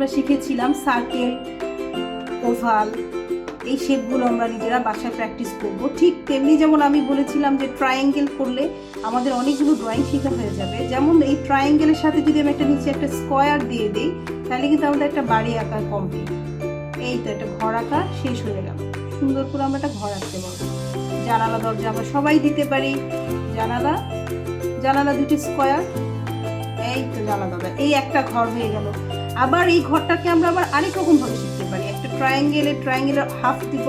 আমরা শিখেছিলাম circle, oval, এই শেপগুলো আমরা নিজেরা বাসায় প্র্যাকটিস করব। ঠিক তেমনি যেমন আমি বলেছিলাম যে ট্রায়াঙ্গেল করলে আমাদের অনেকগুলো ড্রয়িং শেখা হয়ে যাবে। যেমন এই ট্রায়াঙ্গেলের সাথে যদি আমি একটা নিচে একটা স্কোয়ার দিয়ে দিই, তাহলে কিন্তু আমাদের একটা বাড়ি আঁকা কমপ্লিট। এই তো একটা ঘর আঁকা শেষ হয়ে গেল। সুন্দর করে আমরা একটা ঘর আঁকতে পারবো। জানালা দরজা আমরা সবাই দিতে পারি। জানালা দুটি স্কোয়ার, এই তো জানালা দরজা, এই একটা ঘর হয়ে গেল। আবার এই ঘরটাকে আমরা আবার আরেক রকম ভাবে শিখতে পারি। একটা ট্রায়াঙ্গেলের হাফ দিব,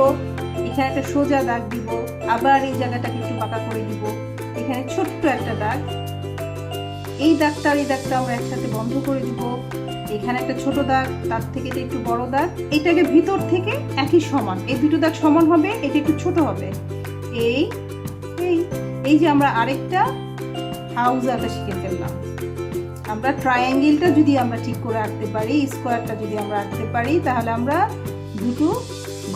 এখানে একটা সোজা দাগ দিব, আবার এই জায়গাটাকে একটু বাঁকা করে দিব, এখানে ছোট্ট একটা দাগ, এই দাগটা আর এই দাগটা আমরা একসাথে বন্ধ করে দিব, এখানে একটা ছোট দাগ, তার থেকে এটা একটু বড় দাগ, এটাকে ভিতর থেকে একই সমান, এই দুটো দাগ সমান হবে, এটা একটু ছোট হবে। এই এই এই যে আমরা আরেকটা হাউস আঁকা শিখে ফেললাম। আমরা ট্রায়াঙ্গেলটা যদি আমরা ঠিক করে আঁকতে পারি, স্কোয়ারটা যদি আমরা আঁকতে পারি, তাহলে আমরা দুটো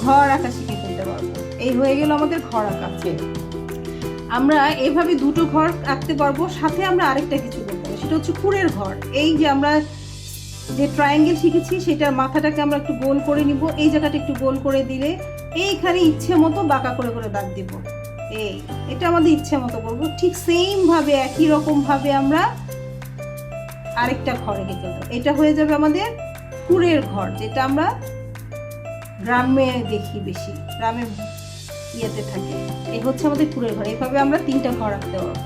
ঘর আঁকা শিখে ফেলতে পারবো। এই হয়ে গেল আমাদের ঘর আঁকা। আমরা এভাবে দুটো ঘর আঁকতে পারবো। সাথে আমরা আরেকটা কিছু করতে পারবো, সেটা হচ্ছে কুঁড়ের ঘর। এই যে আমরা যে ট্রায়াঙ্গেল শিখেছি সেটার মাথাটাকে আমরা একটু গোল করে নিব, এই জায়গাটা একটু গোল করে দিলে এইখানে ইচ্ছে মতো বাঁকা করে করে দাগ দিব। এটা আমাদের ইচ্ছে মতো করবো। ঠিক সেম ভাবে একই রকম ভাবে আমরা আরেকটা ঘর এঁকে ফেলবো। এটা হয়ে যাবে আমাদের কুঁড়ের ঘর, যেটা আমরা গ্রামে দেখি, বেশি গ্রামের ইয়েতে থাকে। এই হচ্ছে আমাদের কুঁড়ের ঘর। এইভাবে আমরা 3টা ঘর আঁকতে পারবো।